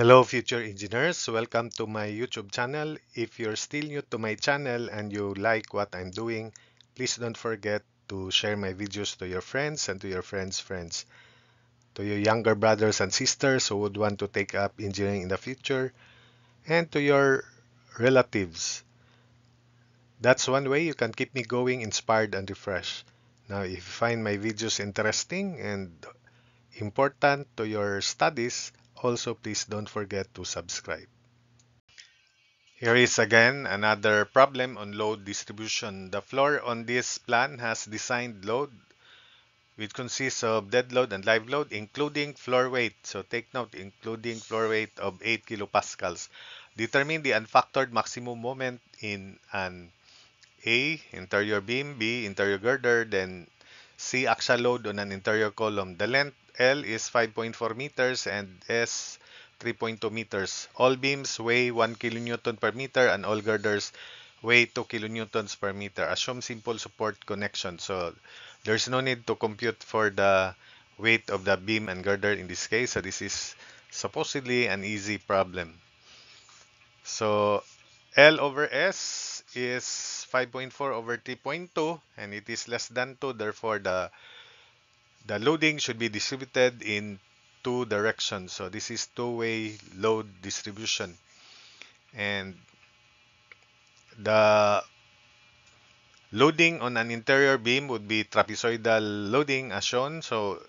Hello future engineers, welcome to my YouTube channel. If you're still new to my channel and you like what I'm doing, please don't forget to share my videos to your friends and to your friends' friends. To your younger brothers and sisters who would want to take up engineering in the future, and to your relatives. That's one way you can keep me going, inspired and refreshed. Now, if you find my videos interesting and important to your studies, also please don't forget to subscribe. Here is again another problem on load distribution. The floor on this plan has designed load which consists of dead load and live load including floor weight. So take note, including floor weight of 8 kilopascals. Determine the unfactored maximum moment in an A, interior beam, B, interior girder, then C, axial load on an interior column. The length L is 5.4 meters and S 3.2 meters. All beams weigh 1 kilonewton per meter and all girders weigh 2 kilonewtons per meter. Assume simple support connection. So there's no need to compute for the weight of the beam and girder in this case. So this is supposedly an easy problem. So L over S is 5.4 over 3.2 and it is less than 2. Therefore, the loading should be distributed in two directions. So this is two-way load distribution. And the loading on an interior beam would be trapezoidal loading as shown. So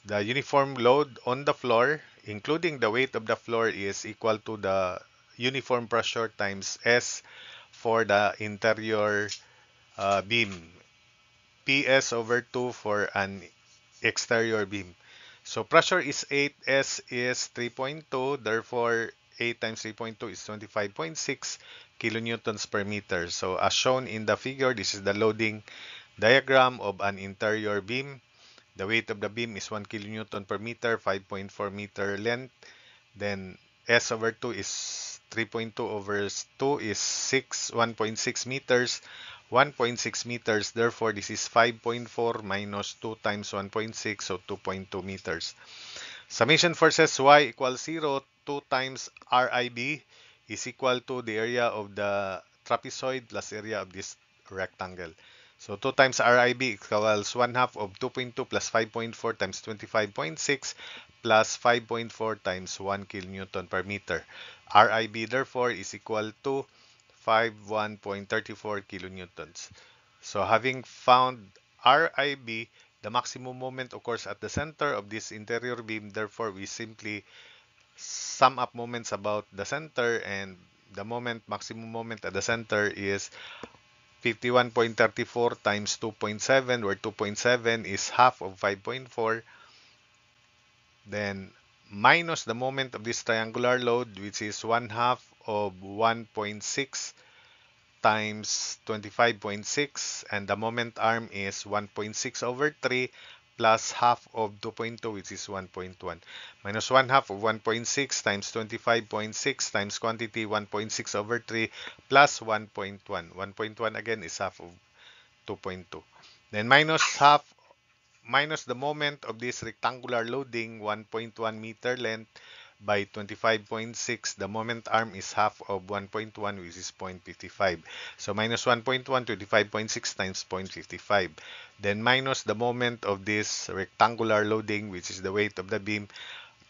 the uniform load on the floor, including the weight of the floor, is equal to the uniform pressure times S for the interior beam. PS over 2 for an exterior beam. So pressure is 8, S is 3.2, therefore 8 times 3.2 is 25.6 kilonewtons per meter. So as shown in the figure, this is the loading diagram of an interior beam. The weight of the beam is 1 kilonewton per meter, 5.4 meter length. Then S over 2 is 3.2 over 2 is 1.6 meters. 1.6 meters, therefore this is 5.4 minus 2 times 1.6, so 2.2 meters. Summation forces Y equals 0, 2 times RIB is equal to the area of the trapezoid plus area of this rectangle. So 2 times RIB equals 1 half of 2.2 plus 5.4 times 25.6 plus 5.4 times 1 kilonewton per meter. RIB therefore is equal to 51.34 kilonewtons. So having found RIB, the maximum moment occurs at the center of this interior beam. Therefore, we simply sum up moments about the center, and the maximum moment at the center is 51.34 times 2.7, where 2.7 is half of 5.4. Then minus the moment of this triangular load, which is 1 half of 1.6 times 25.6, and the moment arm is 1.6 over 3 plus half of 2.2, which is 1.1, minus 1 half of 1.6 times 25.6 times quantity 1.6 over 3 plus 1.1. 1.1 again is half of 2.2. Then minus the moment of this rectangular loading, 1.1 meter length by 25.6. The moment arm is half of 1.1, which is 0.55. So minus 1.1, 25.6 times 0.55. Then minus the moment of this rectangular loading, which is the weight of the beam,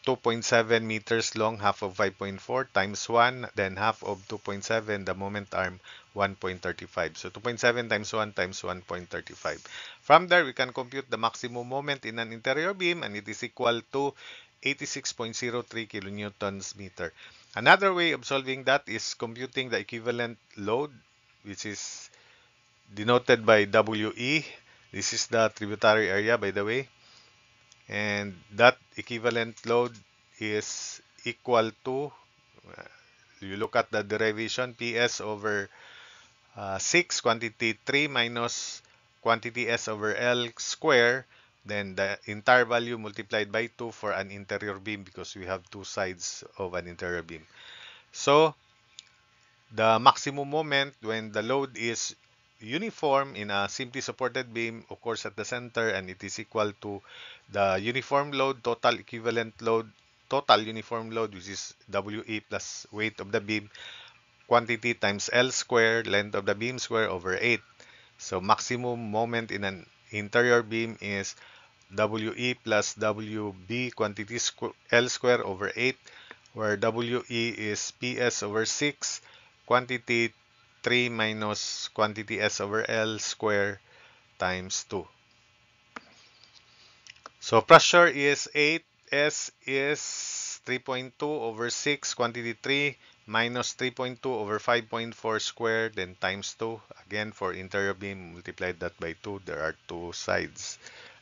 2.7 meters long, half of 5.4 times 1, then half of 2.7, the moment arm, 1.35. So 2.7 times 1 times 1.35. From there, we can compute the maximum moment in an interior beam, and it is equal to 86.03 kilonewtons meter. Another way of solving that is computing the equivalent load, which is denoted by WE. This is the tributary area, by the way. And that equivalent load is equal to, you look at the derivation, PS over 6, quantity 3 minus quantity S over L square, then the entire value multiplied by 2 for an interior beam because we have two sides of an interior beam. So the maximum moment when the load is uniform in a simply supported beam occurs at the center, and it is equal to the uniform load, total equivalent load total uniform load, which is WE plus weight of the beam, quantity times L square, length of the beam square over 8. So maximum moment in an interior beam is WE plus WB quantity L square over 8, where WE is PS over 6, quantity 3 minus quantity S over L square times 2. So pressure is 8, S is 3.2 over 6, quantity 3 minus 3.2 over 5.4 squared, then times 2. Again, for interior beam, multiply that by 2. There are two sides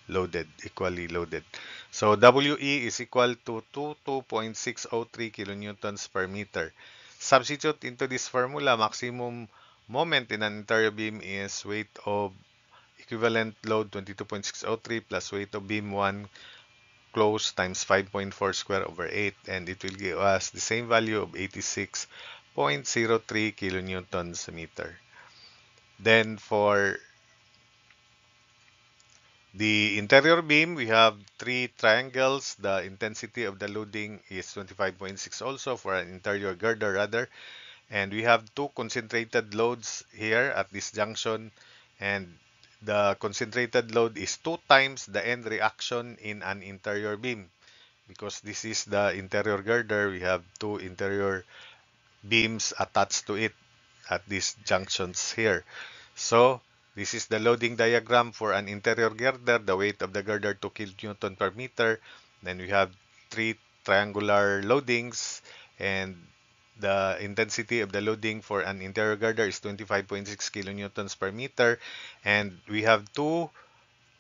loaded, equally loaded. So WE is equal to 22.603 kilonewtons per meter. Substitute into this formula, maximum moment in an interior beam is weight of equivalent load 22.603 plus weight of beam 1 close times 5.4 square over 8, and it will give us the same value of 86.03 kilonewtons a meter. Then for the interior beam, we have three triangles. The intensity of the loading is 25.6 also for an interior girder rather. And we have two concentrated loads here at this junction. And the concentrated load is 2 times the end reaction in an interior beam. Because this is the interior girder, we have two interior beams attached to it at these junctions here. So this is the loading diagram for an interior girder. The weight of the girder 2 kilonewton per meter. Then we have three triangular loadings, and the intensity of the loading for an interior girder is 25.6 kilonewtons per meter. And we have two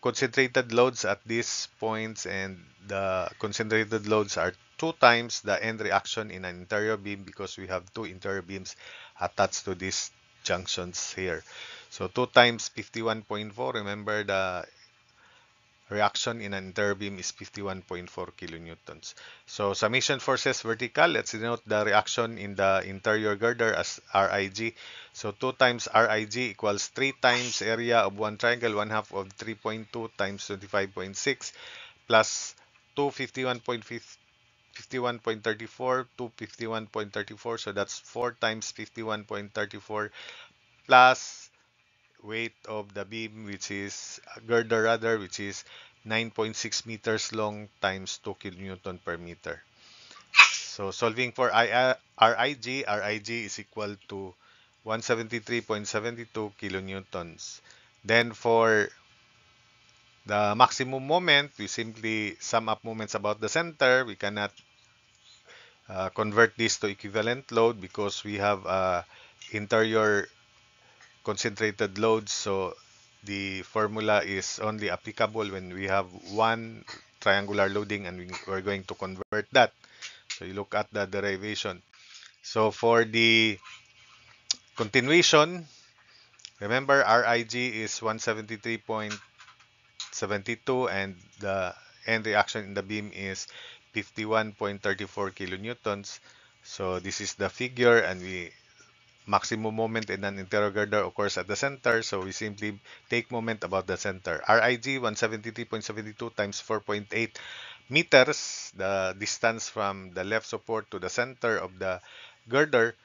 concentrated loads at these points, and the concentrated loads are 2 times the end reaction in an interior beam because we have two interior beams attached to these junctions here. So 2 times 51.4, remember the reaction in an interior beam is 51.4 kilonewtons. So summation forces vertical, let's denote the reaction in the interior girder as RIG. So 2 times RIG equals 3 times area of one triangle, 1/2 of 3.2 times 25.6 plus 251.34 to 51.34. So that's 4 times 51.34 plus weight of the beam, which is girder rather, which is 9.6 meters long times 2 kilonewton per meter. So solving for RIG is equal to 173.72 kilonewtons. Then for the maximum moment, we simply sum up moments about the center. We cannot convert this to equivalent load because we have interior concentrated loads. So the formula is only applicable when we have one triangular loading, and we're going to convert that. So you look at the derivation. So for the continuation, remember RIG is 173.72 and the end reaction in the beam is 51.34 kilonewtons. So this is the figure, and we maximum moment in an interior girder occurs at the center, so we simply take moment about the center. RIG 173.72 times 4.8 meters, the distance from the left support to the center of the girder,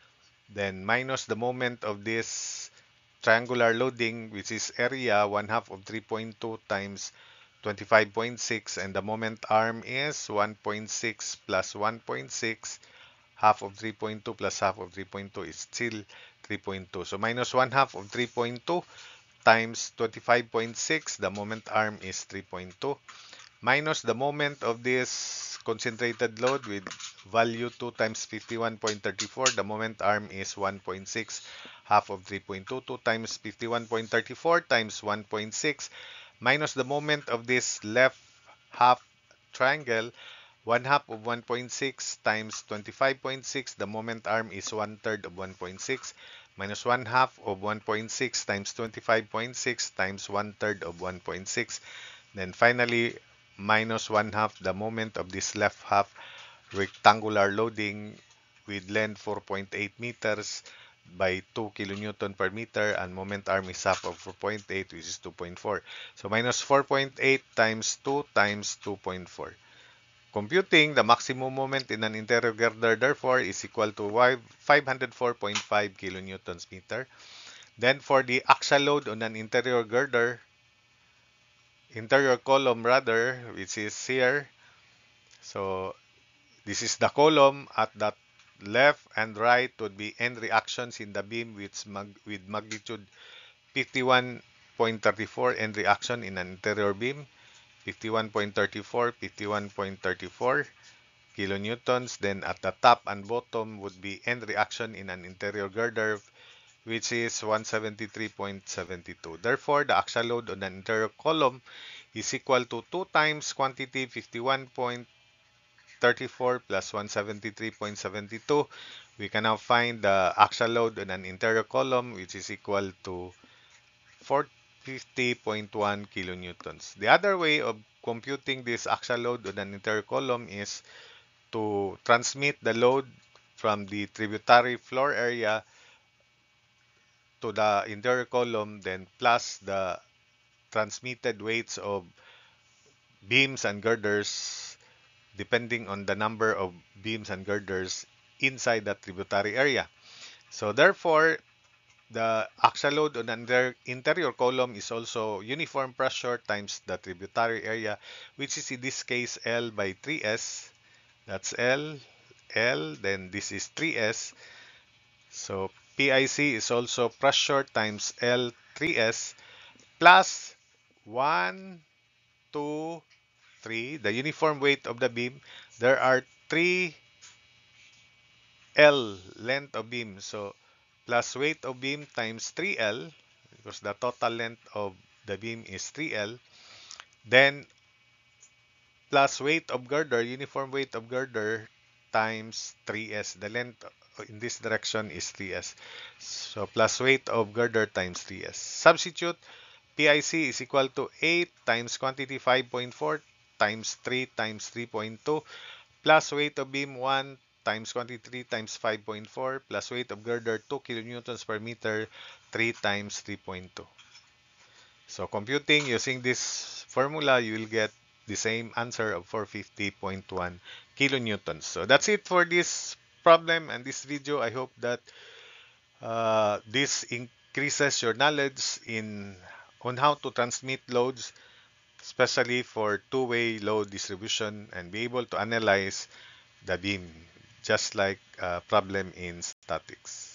then minus the moment of this triangular loading, which is area 1/2 of 3.2 times 25.6, and the moment arm is 1.6 plus 1.6. Half of 3.2 plus half of 3.2 is still 3.2. So minus 1/2 of 3.2 times 25.6, the moment arm is 3.2, minus the moment of this concentrated load with value 2 times 51.34, the moment arm is 1.6, half of 3.2, 2 times 51.34 times 1.6, minus the moment of this left half triangle, 1/2 of 1.6 times 25.6, the moment arm is 1/3 of 1.6, minus 1/2 of 1.6 times 25.6 times 1/3 of 1.6. Then finally, minus 1/2 the moment of this left half rectangular loading with length 4.8 meters by 2 kilonewton per meter, and moment arm is half of 4.8, which is 2.4. So minus 4.8 times 2 times 2.4. Computing the maximum moment in an interior girder, therefore, is equal to 504.5 kilonewtons meter. Then for the axial load on an interior girder, interior column rather, which is here. So this is the column. At that left and right would be end reactions in the beam with magnitude 51.34 end reaction in an interior beam, 51.34, 51.34 kilonewtons. Then at the top and bottom would be end reaction in an interior girder, which is 173.72. Therefore, the axial load on an interior column is equal to 2 times quantity 51.34 plus 173.72. We can now find the axial load on an interior column, which is equal to 450.1 kilonewtons. The other way of computing this axial load on an interior column is to transmit the load from the tributary floor area to the interior column, then plus the transmitted weights of beams and girders depending on the number of beams and girders inside the tributary area. So therefore, the axial load on the interior column is also uniform pressure times the tributary area, which is in this case L by 3S. That's L, L, then this is 3S. So PIC is also pressure times L 3S plus 1, 2, 3, the uniform weight of the beam. There are 3 L length of beam. So plus weight of beam times 3L, because the total length of the beam is 3L. Then plus weight of girder, uniform weight of girder times 3S. The length in this direction is 3S. So plus weight of girder times 3S. Substitute PIC is equal to 8 times quantity 5.4 times 3 times 3.2 plus weight of beam 1 times quantity 3 times 5.4 plus weight of girder 2 kilonewtons per meter 3 times 3.2. So computing using this formula, you will get the same answer of 450.1 kilonewtons. So that's it for this problem and this video. I hope that this increases your knowledge on how to transmit loads, especially for two-way load distribution, and be able to analyze the beam, just like a problem in statics.